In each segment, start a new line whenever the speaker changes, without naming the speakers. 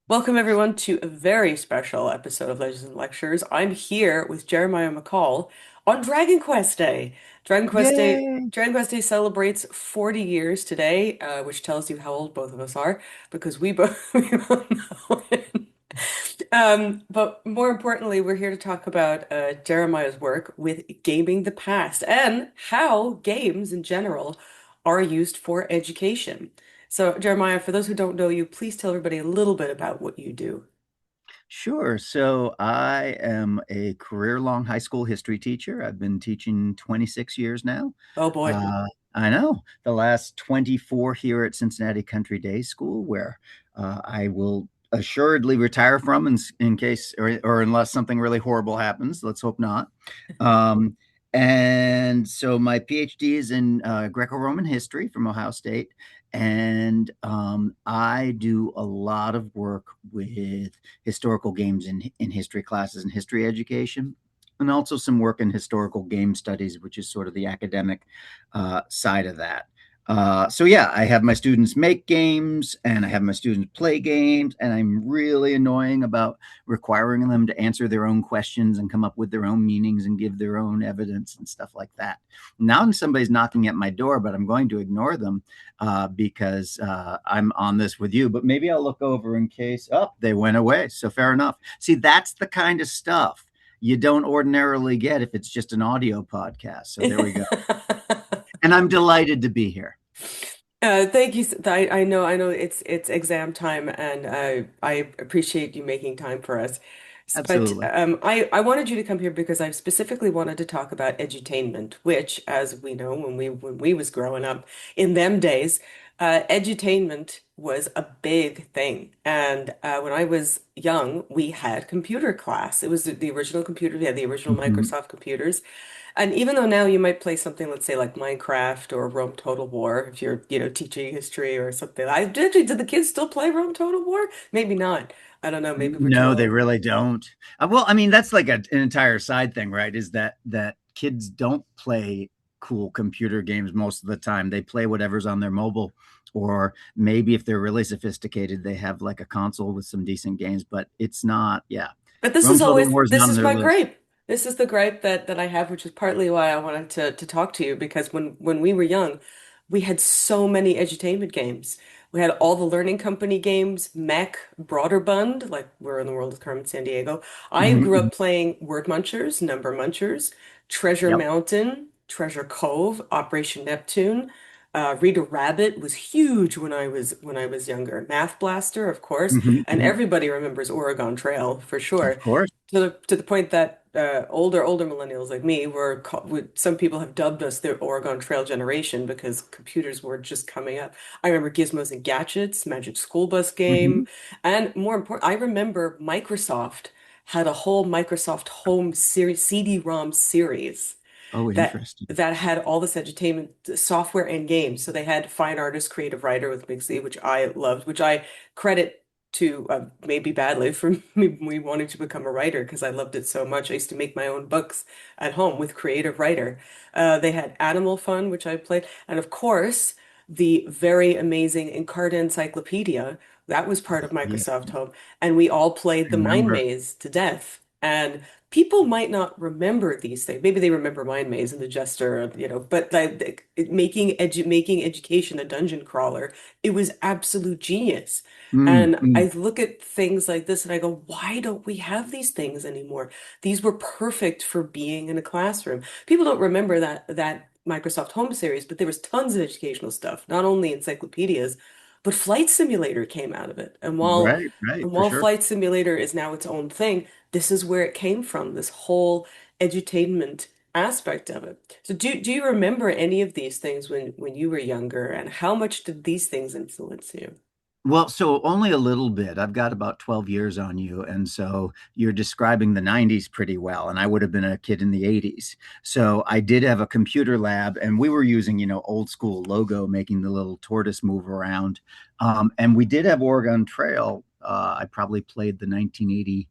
Welcome, everyone, to a very special episode of Legends and Lectures. I'm here with Jeremiah McCall on Dragon Quest Day.
Yay!
Dragon Quest Day celebrates 40 years today, which tells you how old both of us are, because we both know it. But more importantly, we're here to talk about Jeremiah's work with gaming the past and how games in general are used for education. So, Jeremiah, for those who don't know you, please tell everybody a little bit about what you do.
Sure. So I am a career-long high school history teacher. I've been teaching 26 years now.
Oh boy.
Uh, I know the last 24 here at Cincinnati Country Day School, where I will assuredly retire from in case or unless something really horrible happens. Let's hope not. Um, and so my PhD is in Greco-Roman history from Ohio State. And I do a lot of work with historical games in history classes and history education, and also some work in historical game studies, which is sort of the academic side of that. So yeah, I have my students make games and I have my students play games, and I'm really annoying about requiring them to answer their own questions and come up with their own meanings and give their own evidence and stuff like that. Now somebody's knocking at my door, but I'm going to ignore them because I'm on this with you. But maybe I'll look over in case, oh, they went away. So fair enough. See, that's the kind of stuff you don't ordinarily get if it's just an audio podcast. So there we go. And I'm delighted to be here.
Thank you. I know it's exam time, and I appreciate you making time for us. But
Absolutely.
I wanted you to come here because I specifically wanted to talk about edutainment, which, as we know, when we was growing up in them days, edutainment was a big thing. And when I was young, we had computer class. It was the original computer. We had the original
Mhm.
Microsoft computers. And even though now you might play something, let's say like Minecraft or Rome Total War, if you're, teaching history or something. Did the kids still play Rome Total War? Maybe not. I don't know. Maybe we're too
No, they
old.
really don't. Well, I mean, that's like an entire side thing, right? Is that kids don't play cool computer games most of the time. They play whatever's on their mobile, or maybe if they're really sophisticated, they have like a console with some decent games. But it's not, yeah.
But this
Rome
is
Total
always
War is
this
not on
is
their
my
list.
gripe. This is the gripe that I have, which is partly why I wanted to talk to you because when we were young, we had so many edutainment games. We had all the Learning Company games, Mech, Broderbund, like we're in the world of Carmen Sandiego. I
Mhm,
grew
mhm.
up playing Word Munchers, Number Munchers, Treasure
Yep.
Mountain, Treasure Cove, Operation Neptune. Reader Rabbit was huge when I was younger. Math Blaster, of course,
Mhm,
and
mhm.
everybody remembers Oregon Trail for
Of
sure.
course.
To the point that older millennials like me some people have dubbed us the Oregon Trail generation because computers were just coming up. I remember Gizmos and Gadgets, Magic School Bus game,
Mhm.
and more important, I remember Microsoft had a whole Microsoft Home series, CD-ROM series
Oh, interesting.
that had all this entertainment software and games. So they had Fine Artist Creative Writer with Mixly, which I loved, which I credit to maybe badly for me wanting to become a writer because I loved it so much. I used to make my own books at home with Creative Writer. They had Animal Fun, which I played, and of course, the very amazing Encarta Encyclopedia. That was part of
Yeah,
Microsoft Home, and we all played
I
the Mind
remember.
Maze to death. And people might not remember these things. Maybe they remember Mind Maze and the Jester, but making education a dungeon crawler, it was absolute genius.
Mm,
And
mm.
I look at things like this and I go, why don't we have these things anymore? These were perfect for being in a classroom. People don't remember that Microsoft Home series, but there was tons of educational stuff, not only encyclopedias, but Flight Simulator came out of it. And while
Right, right,
and
for
while
sure.
Flight Simulator is now its own thing, this is where it came from, this whole edutainment aspect of it. So do you remember any of these things when you were younger, and how much did these things influence you?
Well, so only a little bit. I've got about 12 years on you. And so you're describing the 90s pretty well. And I would have been a kid in the 80s. So I did have a computer lab, and we were using, old school logo, making the little tortoise move around. And we did have Oregon Trail. I probably played the 1980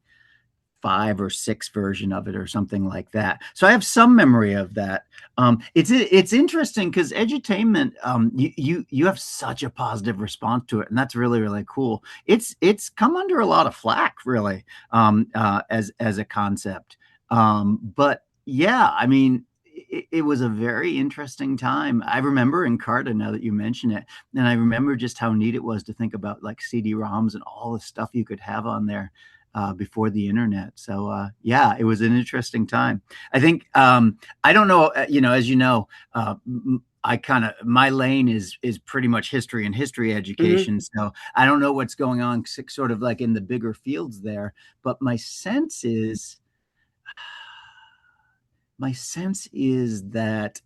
five or six version of it or something like that. So I have some memory of that. It's interesting because edutainment, you have such a positive response to it, and that's really really cool. It's come under a lot of flack, really, as a concept. But yeah, I mean, it was a very interesting time. I remember Encarta, now that you mention it, and I remember just how neat it was to think about like CD-ROMs and all the stuff you could have on there before the internet. So yeah, it was an interesting time. I think I don't know, as you know, I kind of my lane is pretty much history and history
Hmm.
education. So I don't know what's going on, sort of like in the bigger fields there. But my sense is that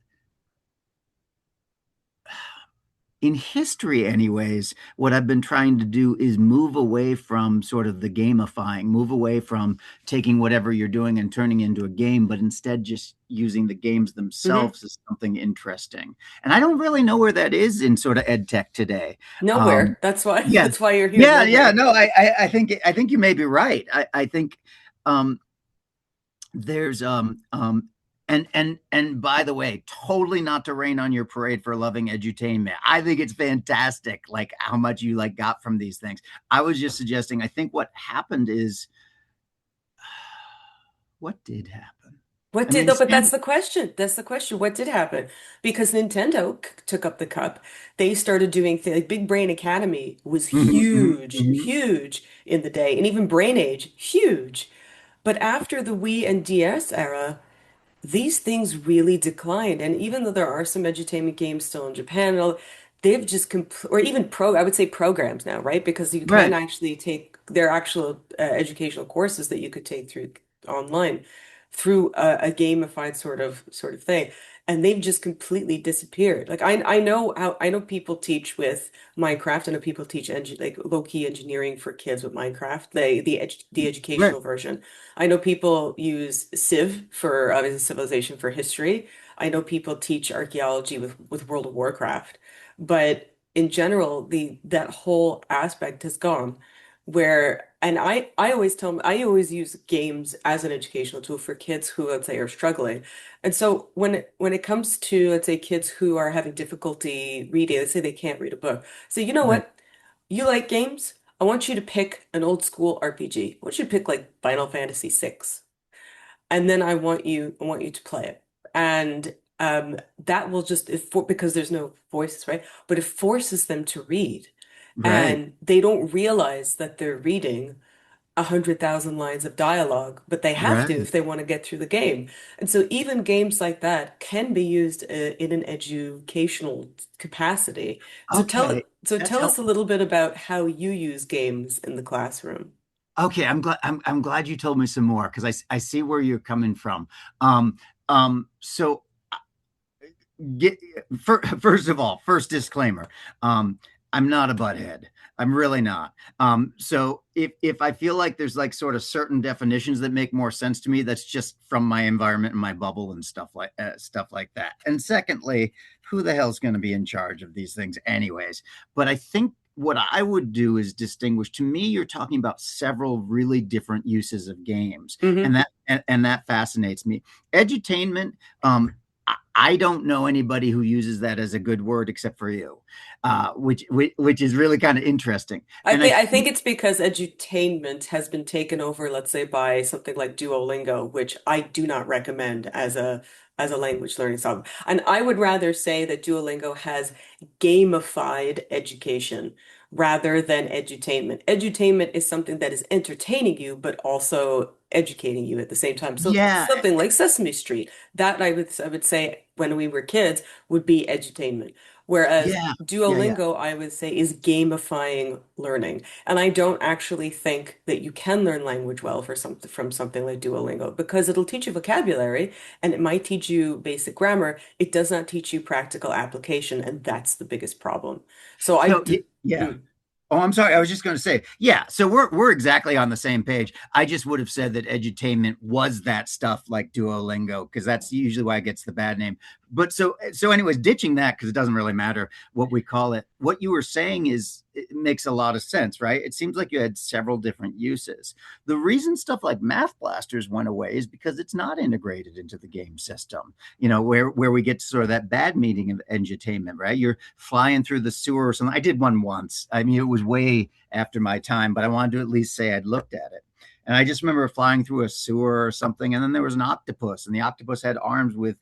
in history anyways, what I've been trying to do is move away from sort of the gamifying, move away from taking whatever you're doing and turning into a game, but instead just using the games
Hmm.
themselves as something interesting. And I don't really know where that is in sort of ed tech today.
Nowhere.
um,
That's why
yeah,
that's why you're here.
yeah,
Nowhere.
no, I think you may be right. I think um, there's and by the way, totally not to rain on your parade for loving edutainment. I think it's fantastic, like how much you like got from these things. I was just suggesting, I think what happened is, what did happen?
What
I
did,
mean,
no, but that's
Sam.
the question. That's the question. What did happen? Because Nintendo took up the cup. They started doing things like Big Brain Academy was
Mhm, mhm,
huge,
mhm.
huge in the day, and even Brain Age, huge. But after the Wii and DS era, these things really declined. And even though there are some edutainment games still in Japan, and all, they've just or even I would say programs now, right? Because you can
Right.
actually take their actual educational courses that you could take through online through a gamified sort of thing. And they've just completely disappeared. Like I know people teach with Minecraft. I know people teach like low-key engineering for kids with Minecraft, the
Right.
educational version. I know people use Civ for obviously Civilization for history. I know people teach archaeology with World of Warcraft, but in general, the that whole aspect has gone. Where and I always tell them I always use games as an educational tool for kids who let's say are struggling. And so when it comes to let's say kids who are having difficulty reading, let's say they can't read a book. So you know
Right.
what? You like games? I want you to pick an old school RPG. I want you to pick like Final Fantasy VI. And then I want you to play it. And that will just because there's no voices, right? But it forces them to read.
Right.
And they don't realize that they're reading 100,000 lines of dialogue, but they have to
Right.
if they want to get through the game. And so even games like that can be used in an educational capacity. So
Okay, that's
tell us a
helpful.
little bit about how you use games in the classroom.
Okay, I'm glad you told me some more because I see where you're coming from. Um, so get first of all, first disclaimer. um I'm not a butthead. I'm really not. So if I feel like there's like sort of certain definitions that make more sense to me, that's just from my environment and my bubble and stuff like that. And secondly, who the hell's going to be in charge of these things anyways? But I think what I would do is distinguish. To me, you're talking about several really different uses of games, and
Hmm.
that fascinates me. Edutainment, I don't know anybody who uses that as a good word except for you, which is really kind of interesting.
I
And I
think I think
think,
it's because edutainment has been taken over, let's say, by something like Duolingo, which I do not recommend as a language learning software. And I would rather say that Duolingo has gamified education rather than edutainment. Edutainment is something that is entertaining you, but also educating you at the same time. So
yeah,
something like Sesame Street, that I would say when we were kids would be edutainment. Whereas
yeah, yeah, yeah.
Duolingo, I would say, is gamifying learning. And I don't actually think that you can learn language well from something like Duolingo because it'll teach you vocabulary and it might teach you basic grammar. It does not teach you practical application, and that's the biggest problem. So I
So
d
yeah.
mm.
Oh, I'm sorry. I was just going to say, yeah. So we're exactly on the same page. I just would have said that edutainment was that stuff like Duolingo because that's usually why it gets the bad name. But so anyways, ditching that because it doesn't really matter what we call it. What you were saying is it makes a lot of sense, right? It seems like you had several different uses. The reason stuff like Math Blasters went away is because it's not integrated into the game system. Where we get to sort of that bad meaning of edutainment, right? You're flying through the sewer or something. I did one once. I mean, it was way after my time, but I wanted to at least say I'd looked at it. And I just remember flying through a sewer or something, and then there was an octopus, and the octopus had arms with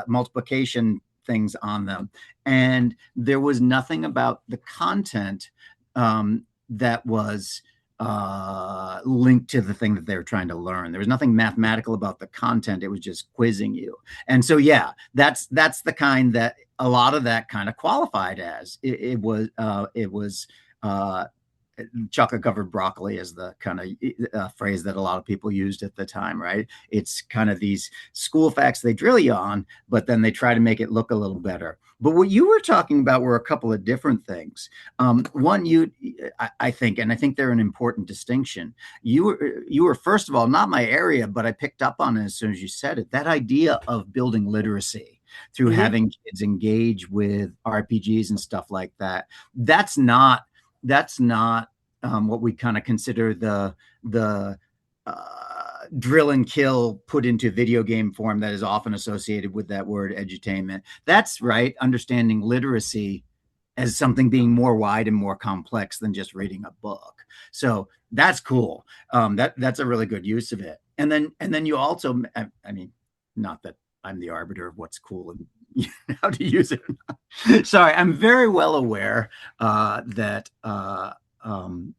multiplication things on them. And there was nothing about the content that was linked to the thing that they were trying to learn. There was nothing mathematical about the content. It was just quizzing you. And so, yeah, that's the kind that a lot of that kind of qualified as. It was chocolate covered broccoli is the kind of phrase that a lot of people used at the time, right? It's kind of these school facts they drill you on, but then they try to make it look a little better. But what you were talking about were a couple of different things. One, I think, and I think they're an important distinction. You were first of all not my area, but I picked up on it as soon as you said it. That idea of building literacy through
Hmm.
having kids engage with RPGs and stuff like that. That's not what we kind of consider the drill and kill put into video game form that is often associated with that word edutainment. That's right, understanding literacy as something being more wide and more complex than just reading a book. So that's cool. That's a really good use of it. And then you also, I mean, not that I'm the arbiter of what's cool and how to use it. Sorry, I'm very well aware that um,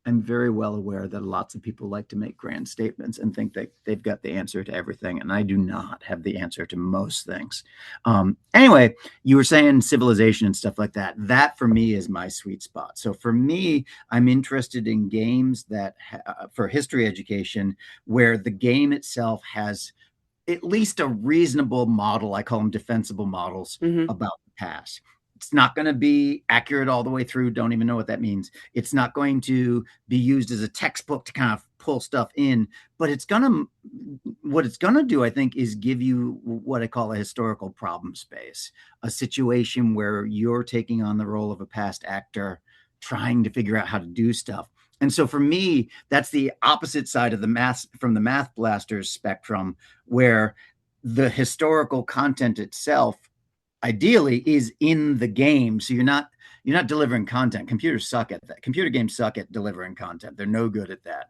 I'm very well aware that lots of people like to make grand statements and think that they've got the answer to everything, and I do not have the answer to most things. Anyway, you were saying civilization and stuff like that. That for me is my sweet spot. So for me, I'm interested in games that for history education where the game itself has at least a reasonable model. I call them defensible models
Hmm.
about the past. It's not going to be accurate all the way through. Don't even know what that means. It's not going to be used as a textbook to kind of pull stuff in, but what it's going to do, I think, is give you what I call a historical problem space, a situation where you're taking on the role of a past actor, trying to figure out how to do stuff. And so for me, that's the opposite side of the math from the Math Blasters spectrum, where the historical content itself ideally is in the game. So you're not delivering content. Computers suck at that. Computer games suck at delivering content. They're no good at that.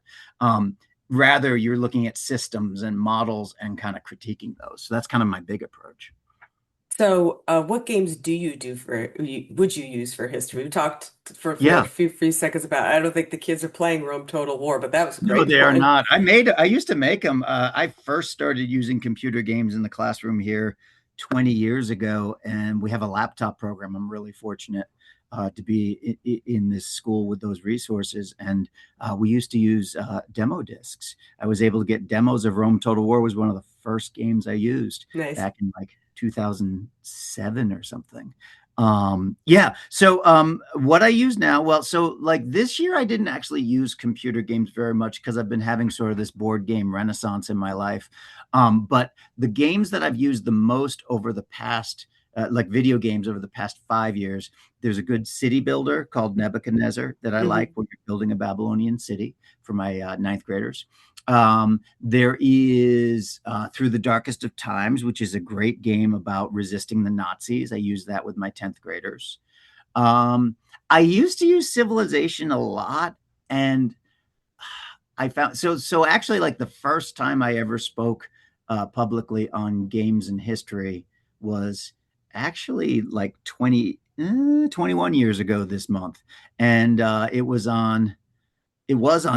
Rather, you're looking at systems and models and kind of critiquing those. So that's kind of my big approach.
So, what games do you do would you use for history? We talked for like
Yeah.
a few seconds about, I don't think the kids are playing Rome Total War, but that was a
No,
great
they are
one.
not. I used to make them. I first started using computer games in the classroom here 20 years ago, and we have a laptop program. I'm really fortunate to be in this school with those resources. And we used to use demo discs. I was able to get demos of Rome Total War. Was one of the first games I used
Nice.
back in like 2007 or something. Yeah. So what I use now, well, so like this year I didn't actually use computer games very much because I've been having sort of this board game renaissance in my life. But the games that I've used the most over the past like video games over the past 5 years. There's a good city builder called Nebuchadnezzar that I like,
Hmm.
where you're building a Babylonian city for my ninth graders. There is Through the Darkest of Times, which is a great game about resisting the Nazis. I use that with my 10th graders. Um, I used to use Civilization a lot, and I found so actually like the first time I ever spoke publicly on games and history was actually like 21 years ago this month, and it was on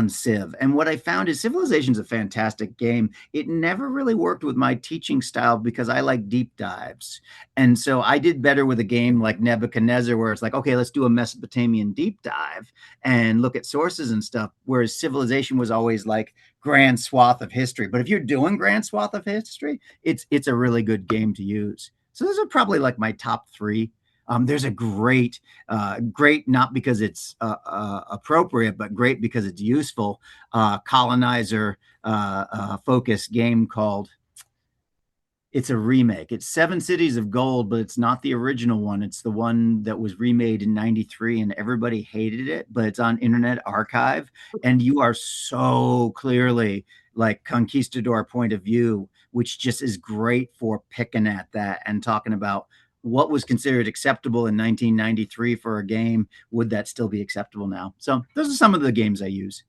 Civ. And what I found is Civilization's a fantastic game. It never really worked with my teaching style because I like deep dives. And so I did better with a game like Nebuchadnezzar, where it's like, okay, let's do a Mesopotamian deep dive and look at sources and stuff. Whereas Civilization was always like grand swath of history. But if you're doing grand swath of history, it's a really good game to use. So those are probably like my top three. There's a great not because it's appropriate, but great because it's useful. Colonizer focused game called It's a remake. It's Seven Cities of Gold, but it's not the original one. It's the one that was remade in 93 and everybody hated it, but it's on Internet Archive. And you are so clearly like conquistador point of view, which just is great for picking at that and talking about what was considered acceptable in 1993 for a game. Would that still be acceptable now? So those are some of the games I use.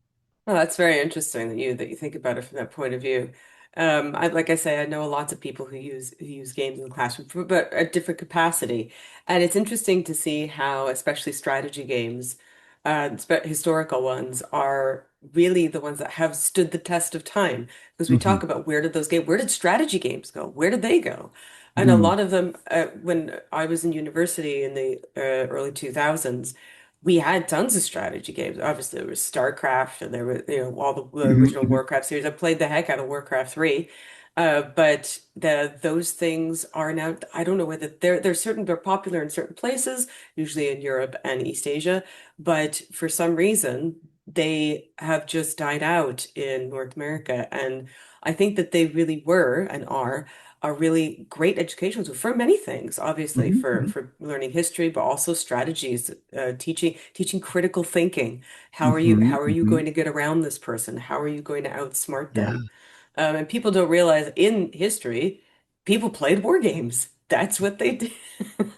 Oh, that's very interesting that you think about it from that point of view. Like I say, I know lots of people who use games in the classroom, but at different capacity, and it's interesting to see how, especially strategy games, historical ones, are really the ones that have stood the test of time. Because we
Mm-hmm.
talk about where did strategy games go? Where did they go? And a
Mm-hmm.
lot of them, when I was in university in the early 2000s, we had tons of strategy games. Obviously, there was StarCraft and there were, all the original
Mm-hmm.
Warcraft series. I played the heck out of Warcraft 3. But those things are now, I don't know whether they're popular in certain places, usually in Europe and East Asia, but for some reason they have just died out in North America. And I think that they really were and are a really great educational tool for many things, obviously
Mm-hmm.
for learning history, but also strategies, teaching critical thinking.
Mm-hmm.
How are you
Mm-hmm.
going to get around this person? How are you going to outsmart
Yeah.
them? And people don't realize in history, people played war games. That's what they did.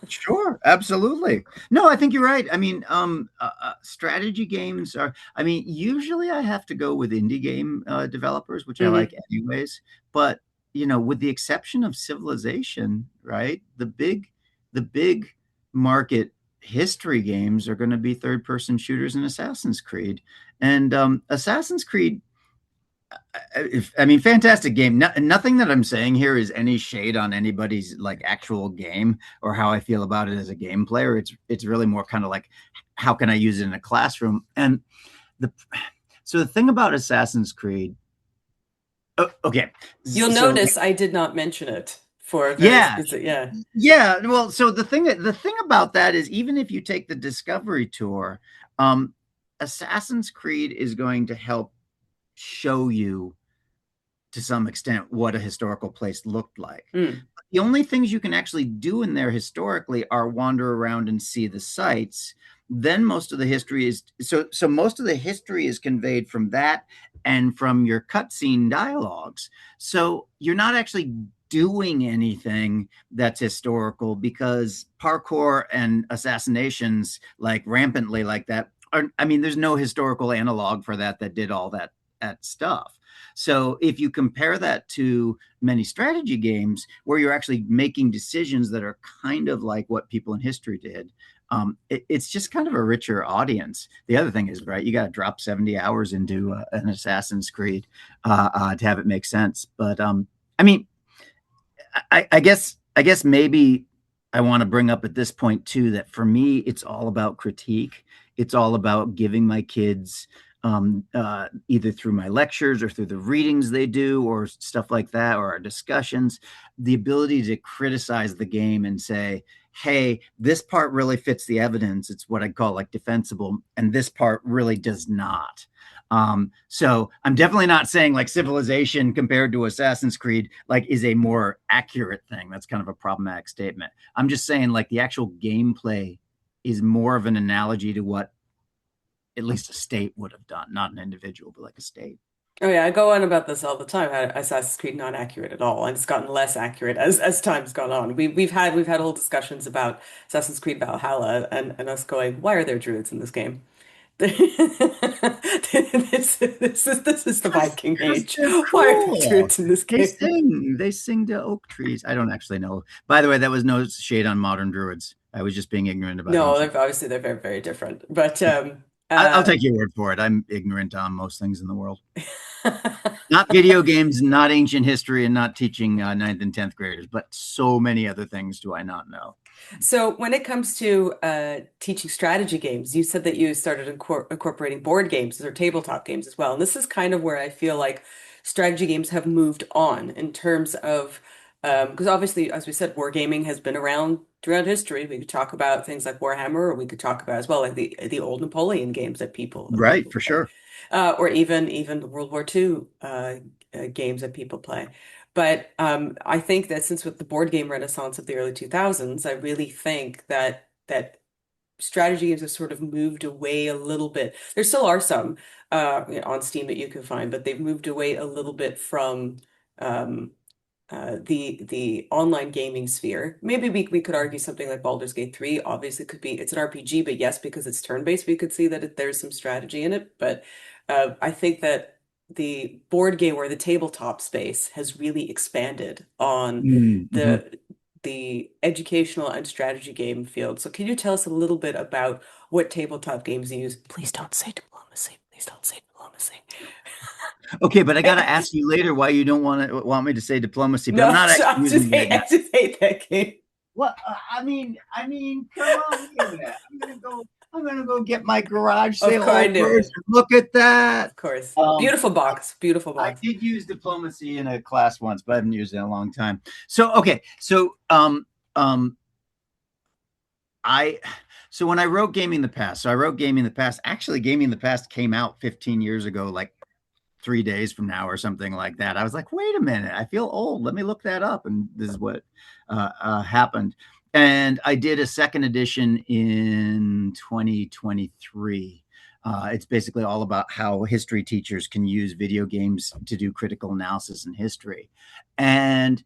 Sure, absolutely. No, I think you're right. I mean, strategy games are, I mean, usually I have to go with indie game developers, which I like
Hmm.
anyways. But, with the exception of Civilization, right? The big market history games are going to be third-person shooters and Assassin's Creed. And Assassin's Creed, I mean, fantastic game. Nothing that I'm saying here is any shade on anybody's like actual game or how I feel about it as a game player. It's really more kind of like how can I use it in a classroom? And the so the thing about Assassin's Creed, okay,
You'll
so
notice I did not mention it for a very
yeah,
specific, yeah.
yeah. Well, so the thing about that is even if you take the Discovery Tour, um, Assassin's Creed is going to help show you to some extent what a historical place looked like.
Mm.
The only things you can actually do in there historically are wander around and see the sites. Then most of the history is so most of the history is conveyed from that and from your cutscene dialogues. So you're not actually doing anything that's historical because parkour and assassinations like rampantly like that are, I mean, there's no historical analog for that did all that stuff. So if you compare that to many strategy games where you're actually making decisions that are kind of like what people in history did, it's just kind of a richer audience. The other thing is, right, you got to drop 70 hours into an Assassin's Creed to have it make sense. But I mean, I guess maybe I want to bring up at this point too that for me it's all about critique. It's all about giving my kids either through my lectures or through the readings they do or stuff like that or our discussions, the ability to criticize the game and say, hey, this part really fits the evidence. It's what I call like defensible, and this part really does not. So I'm definitely not saying like Civilization compared to Assassin's Creed like is a more accurate thing. That's kind of a problematic statement. I'm just saying like the actual gameplay is more of an analogy to what at least a state would have done, not an individual, but like a state.
Oh yeah, I go on about this all the time. How Assassin's Creed not accurate at all, and it's gotten less accurate as time's gone on. We've had whole discussions about Assassin's Creed Valhalla and us going, why are there druids in this game? This is the Viking
Because
Age.
they're
Why are there
cool.
druids in this
They
game?
sing. They sing to oak trees. I don't actually know. By the way, that was no shade on modern druids. I was just being ignorant about
No,
ancient.
they're obviously they're very, very different. But
Yeah. I'll take your word for it. I'm ignorant on most things in the world. Not video games, not ancient history, and not teaching ninth and 10th graders, but so many other things do I not know.
So when it comes to teaching strategy games, you said that you started incorporating board games or tabletop games as well. And this is kind of where I feel like strategy games have moved on in terms of, because obviously, as we said, wargaming has been around throughout history. We could talk about things like Warhammer, or we could talk about as well like the old Napoleon games that
Right,
people
for
play,
sure.
or even the World War II games that people play. But I think that since with the board game renaissance of the early 2000s, I really think that strategy games have sort of moved away a little bit. There still are some on Steam that you can find, but they've moved away a little bit from um, the online gaming sphere. Maybe we could argue something like Baldur's Gate 3 obviously could be it's an RPG, but yes, because it's turn-based, we could see that there's some strategy in it. But I think that the board game or the tabletop space has really expanded on
Mm-hmm.
the educational and strategy game field. So can you tell us a little bit about what tabletop games you use? Please don't say diplomacy. Please don't say diplomacy.
Okay, but I got to ask you later why you don't want me to say diplomacy, but I'm
No,
not actually
I
using
just
it right
hate,
now.
I just hate that game.
What? Come on, wait a minute. I'm gonna go get my garage
Of
sale
course, I
old
knew
version.
it.
Look at that.
Of course.
Um,
Beautiful box. Beautiful
I
box.
did use diplomacy in a class once, but I haven't used it in a long time. So okay, um, I so when I wrote Gaming the Past, so I wrote Gaming the Past. Actually, Gaming the Past came out 15 years ago, like 3 days from now or something like that. I was like, wait a minute, I feel old. Let me look that up. And this is what happened. And I did a second edition in 2023. It's basically all about how history teachers can use video games to do critical analysis in history. And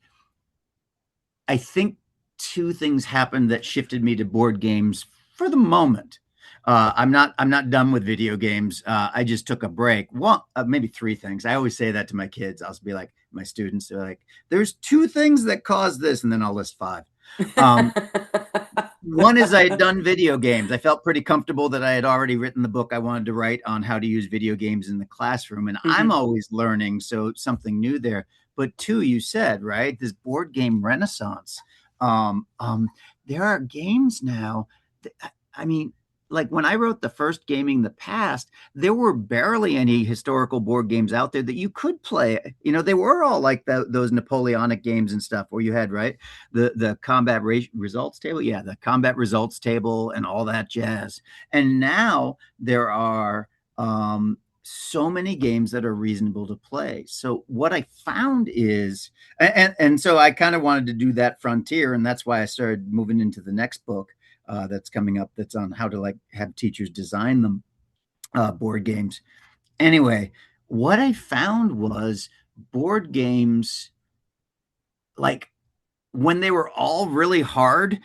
I think two things happened that shifted me to board games for the moment. I'm not done with video games. I just took a break. One, maybe three things. I always say that to my kids. I'll be like, my students are like, "There's two things that caused this," and then I'll list five. Um, One is I had done video games. I felt pretty comfortable that I had already written the book I wanted to write on how to use video games in the classroom. And I'm
Hmm.
always learning, so something new there. But two, you said, right, this board game renaissance. Um, um, there are games now. I mean, like when I wrote the first Gaming the Past, there were barely any historical board games out there that you could play. You know, they were all like those Napoleonic games and stuff where you had, right, the combat results table, yeah, the combat results table and all that jazz. And now there are so many games that are reasonable to play. So what I found is, and so I kind of wanted to do that frontier, and that's why I started moving into the next book that's coming up. That's on how to like have teachers design them board games. Anyway, what I found was board games like when they were all really hard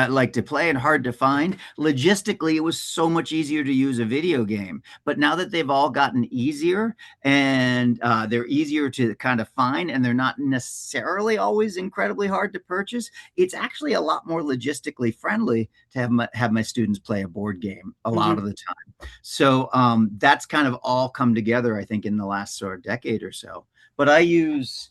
like to play and hard to find, logistically it was so much easier to use a video game. But now that they've all gotten easier and they're easier to kind of find and they're not necessarily always incredibly hard to purchase, it's actually a lot more logistically friendly to have my students play a board game a lot of
Hmm.
the time. So that's kind of all come together, I think, in the last sort of decade or so. But I use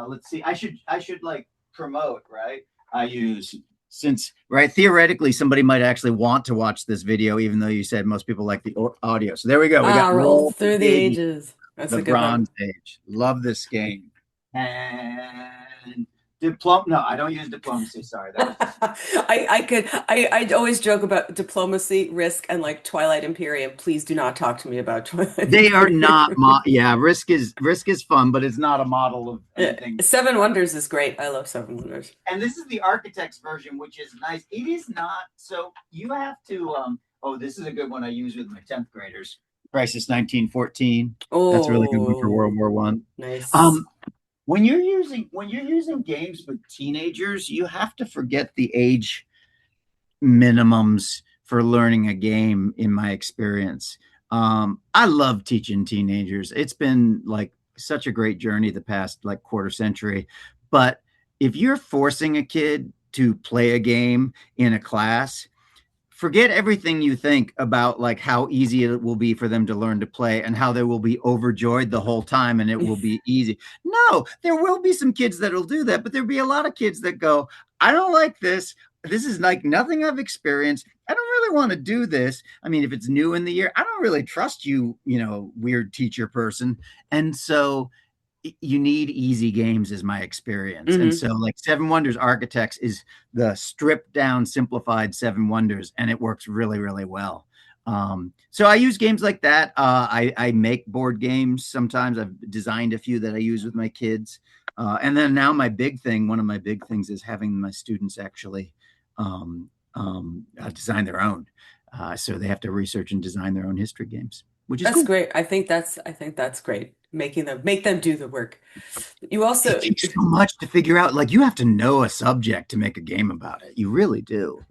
let's see. I should like promote, right? I use since right theoretically somebody might actually want to watch this video, even though you said most people like the audio. So there we go. We
Ah,
got
roll
Roll the
through the
Baby,
ages. That's
the
a good one.
Bronze Age. Love this game. And no, I don't use diplomacy. Sorry, that was just
I'd always joke about diplomacy, risk, and like Twilight Imperium. Please do not talk to me about Twilight
they are not
Imperium.
yeah, risk is fun, but it's not a model of
Yeah,
anything.
Seven Wonders is great. I love Seven Wonders.
And this is the architect's version, which is nice. It is not so you have to. Oh, this is a good one I use with my 10th graders. Crisis 1914. That's a really good one for World
Oh,
War One.
nice.
Um, when you're using games with teenagers, you have to forget the age minimums for learning a game in my experience. I love teaching teenagers. It's been like such a great journey the past like quarter century. But if you're forcing a kid to play a game in a class, forget everything you think about like how easy it will be for them to learn to play and how they will be overjoyed the whole time and it will be easy. No, there will be some kids that'll do that, but there'll be a lot of kids that go, I don't like this. This is like nothing I've experienced. I don't really want to do this. I mean, if it's new in the year, I don't really trust you, weird teacher person. And so you need easy games is my experience. And
Hmm.
so like Seven Wonders Architects is the stripped down simplified Seven Wonders and it works really really well. So I use games like that. I make board games sometimes. I've designed a few that I use with my kids. And then now one of my big things is having my students actually design their own. So they have to research and design their own history games, which is
That's
cool.
great. I think that's great. Make them do the work. You
It
also
takes so much to figure out. Like you have to know a subject to make a game about it. You really do.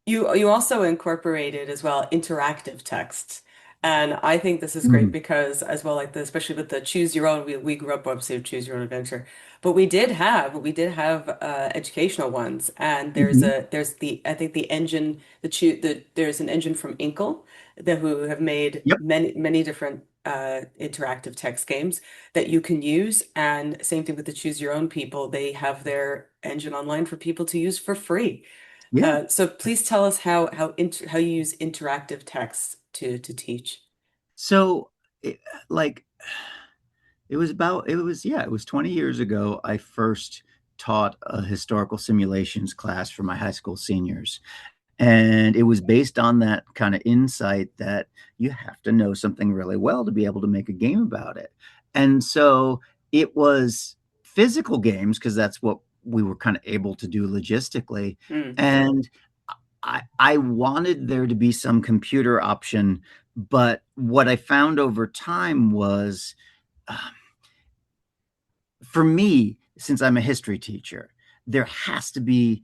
You also incorporated as well interactive text. And I think this is great
Mm-hmm.
because as well, like especially with the choose your own, we grew up obviously with choose your own adventure, but we did have educational ones. And
Mm-hmm.
there's the I think the engine there's an engine from Inkle that who have made
Yep.
many different interactive text games that you can use. And same thing with the choose your own people. They have their engine online for people to use for free.
Yeah.
So please tell us how you use interactive text to teach.
So, it, like, it was 20 years ago. I first taught a historical simulations class for my high school seniors. And it was based on that kind of insight that you have to know something really well to be able to make a game about it. And so it was physical games because that's what we were kind of able to do logistically.
Mm,
And I wanted there to be some computer option, but what I found over time was um, for me, since I'm a history teacher, there has to be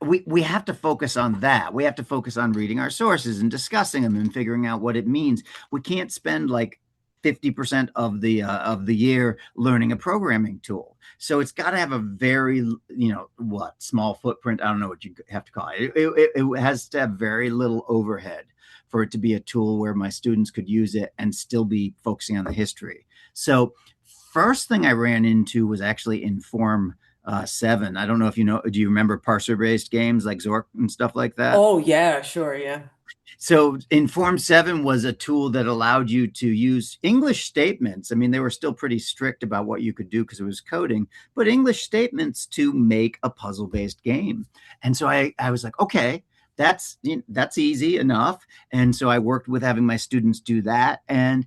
we have to focus on that. We have to focus on reading our sources and discussing them and figuring out what it means. We can't spend like 50% of the year learning a programming tool. So it's got to have a very small footprint. I don't know what you have to call it. It has to have very little overhead for it to be a tool where my students could use it and still be focusing on the history. So first thing I ran into was actually Inform 7. I don't know if you know. Do you remember parser-based games like Zork and stuff like that?
oh yeah, sure, yeah.
So Inform 7 was a tool that allowed you to use English statements. I mean, they were still pretty strict about what you could do because it was coding, but English statements to make a puzzle-based game. And so I was like, okay, that's easy enough. And so I worked with having my students do that. And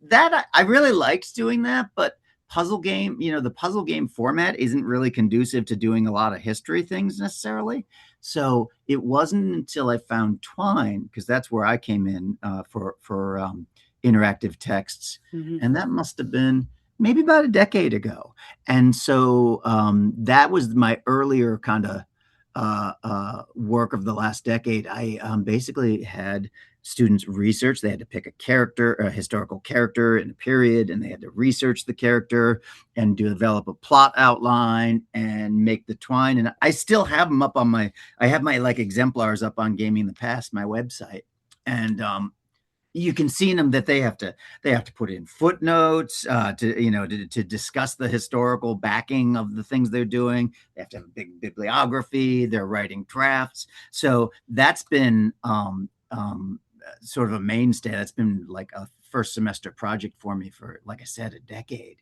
that I really liked doing that, but the puzzle game format isn't really conducive to doing a lot of history things necessarily. So it wasn't until I found Twine, because that's where I came in for interactive texts,
Hmm.
and that must have been maybe about a decade ago. And so that was my earlier kind of work of the last decade. I basically had students research. They had to pick a character, a historical character in a period, and they had to research the character and develop a plot outline and make the twine. And I still have them up on I have my like exemplars up on Gaming the Past, my website. And you can see in them that they have to put in footnotes to discuss the historical backing of the things they're doing. They have to have a big bibliography. They're writing drafts. So that's been sort of a mainstay. That's been like a first semester project for me for, like I said, a decade.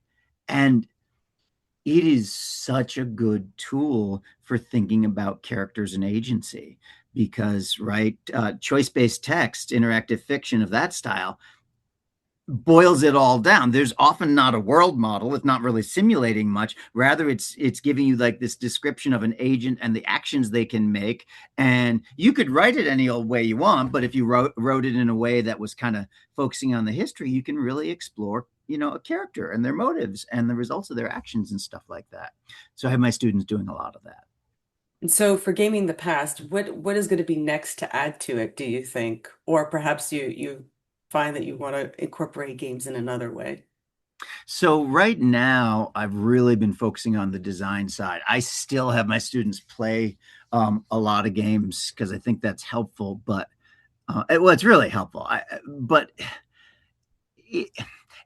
And it is such a good tool for thinking about characters and agency because, right, choice based text, interactive fiction of that style boils it all down. There's often not a world model. It's not really simulating much. Rather, it's giving you like this description of an agent and the actions they can make. And you could write it any old way you want, but if you wrote it in a way that was kind of focusing on the history, you can really explore a character and their motives and the results of their actions and stuff like that. So I have my students doing a lot of that.
And so for gaming the past, what is going to be next to add to it, do you think? Or perhaps you find that you want to incorporate games in another way.
So right now, I've really been focusing on the design side. I still have my students play a lot of games because I think that's helpful. But well, it's really helpful. But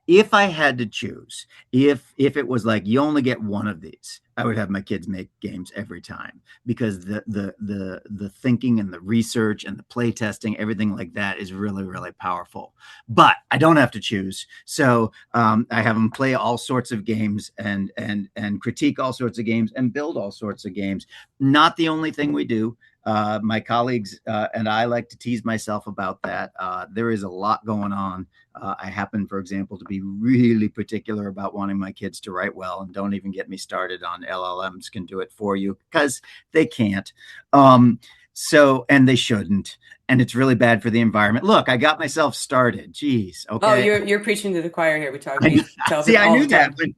if I had to choose, if it was like you only get one of these, I would have my kids make games every time because the thinking and the research and the play testing, everything like that is really really powerful. But I don't have to choose, so I have them play all sorts of games and critique all sorts of games and build all sorts of games. Not the only thing we do. My colleagues and I like to tease myself about that. There is a lot going on. I happen, for example, to be really particular about wanting my kids to write well, and don't even get me started on LLMs can do it for you because they can't. And they shouldn't. And it's really bad for the environment. Look, I got myself started. Jeez.
Oh,
Okay.
you're preaching to the choir here.
I knew,
We tell
see,
people
I
all
knew
the
that,
time.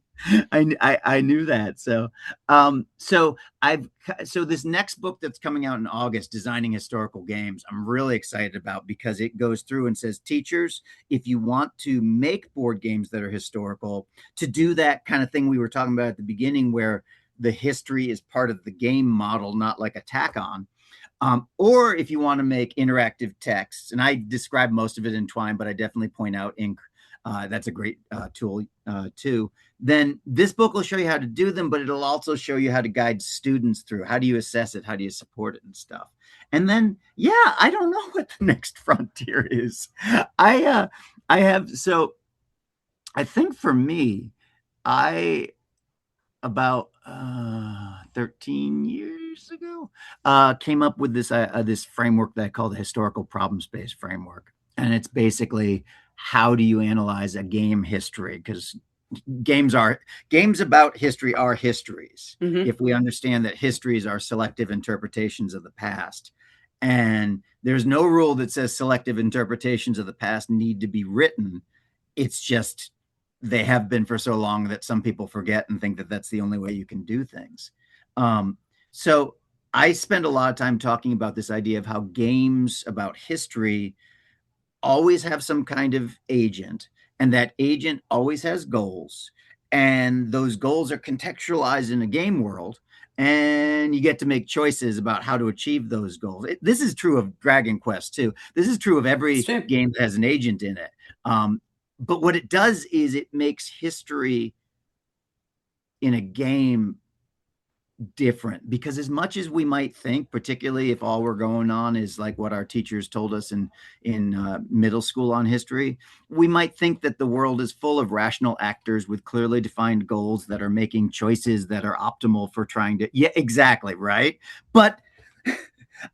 but I knew that. So I've so this next book that's coming out in August, Designing Historical Games, I'm really excited about because it goes through and says, teachers, if you want to make board games that are historical, to do that kind of thing we were talking about at the beginning, where the history is part of the game model, not like a tack on. Or if you want to make interactive texts, and I describe most of it in Twine, but I definitely point out Ink. That's a great tool too. Then this book will show you how to do them, but it'll also show you how to guide students through. How do you assess it? How do you support it and stuff? And then, yeah, I don't know what the next frontier is. I uh, I have so I think for me, I about 13 years ago came up with this framework that I call the historical problem space framework, and it's basically how do you analyze a game history, because games are games about history are histories
Hmm.
if we understand that histories are selective interpretations of the past, and there's no rule that says selective interpretations of the past need to be written. It's just they have been for so long that some people forget and think that that's the only way you can do things. Um, so I spend a lot of time talking about this idea of how games about history always have some kind of agent, and that agent always has goals, and those goals are contextualized in a game world, and you get to make choices about how to achieve those goals. This is true of Dragon Quest too. This is true of
It's
every
true.
game that has an agent in it. But what it does is it makes history in a game different, because as much as we might think, particularly if all we're going on is like what our teachers told us in middle school on history, we might think that the world is full of rational actors with clearly defined goals that are making choices that are optimal for trying to, yeah, exactly, right. But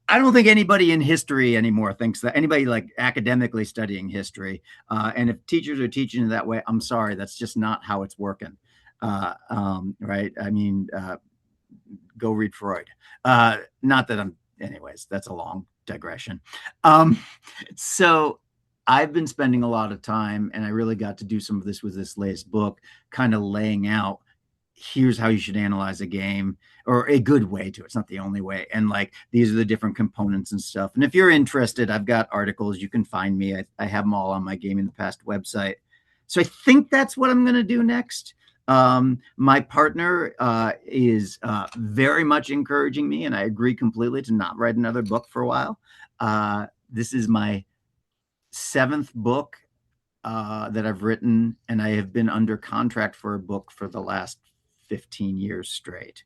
I don't think anybody in history anymore thinks that, anybody like academically studying history. And if teachers are teaching it that way, I'm sorry, that's just not how it's working. Right. I mean, go read Freud. Not that I'm, anyways, that's a long digression. Um, so I've been spending a lot of time, and I really got to do some of this with this latest book, kind of laying out here's how you should analyze a game, or a good way to. It's not the only way. And like these are the different components and stuff. And if you're interested, I've got articles. You can find me. I have them all on my Game in the Past website. So I think that's what I'm going to do next. My partner is very much encouraging me, and I agree completely to not write another book for a while. This is my seventh book that I've written, and I have been under contract for a book for the last 15 years straight.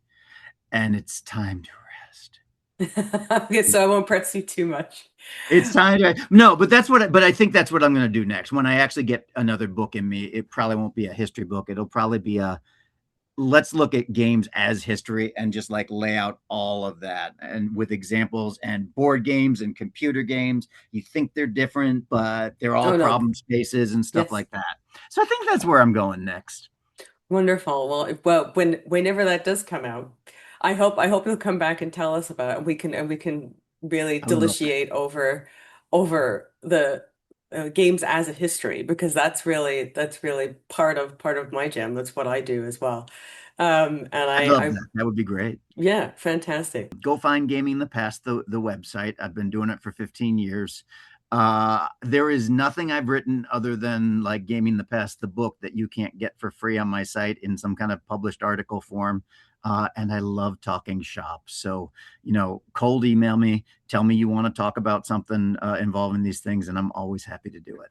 And it's time to rest.
Okay, so I won't press you too much.
It's time to no, but but I think that's what I'm going to do next. When I actually get another book in me, it probably won't be a history book. It'll probably be a let's look at games as history and just like lay out all of that, and with examples and board games and computer games. You think they're different, but they're all
Oh no.
problem spaces and stuff
Yes.
like that. So I think that's where I'm going next.
Wonderful. Well, whenever that does come out, I hope you'll come back and tell us about it. We can really
I will.
deliciate over the games as a history, because that's really part of my jam. That's what I do as well. And
I'd love
I
that. That would be great.
yeah, fantastic.
Go find Gaming the Past, the website. I've been doing it for 15 years. There is nothing I've written other than like Gaming the Past, the book, that you can't get for free on my site in some kind of published article form. And I love talking shop. So, cold email me, tell me you want to talk about something involving these things, and I'm always happy to do it.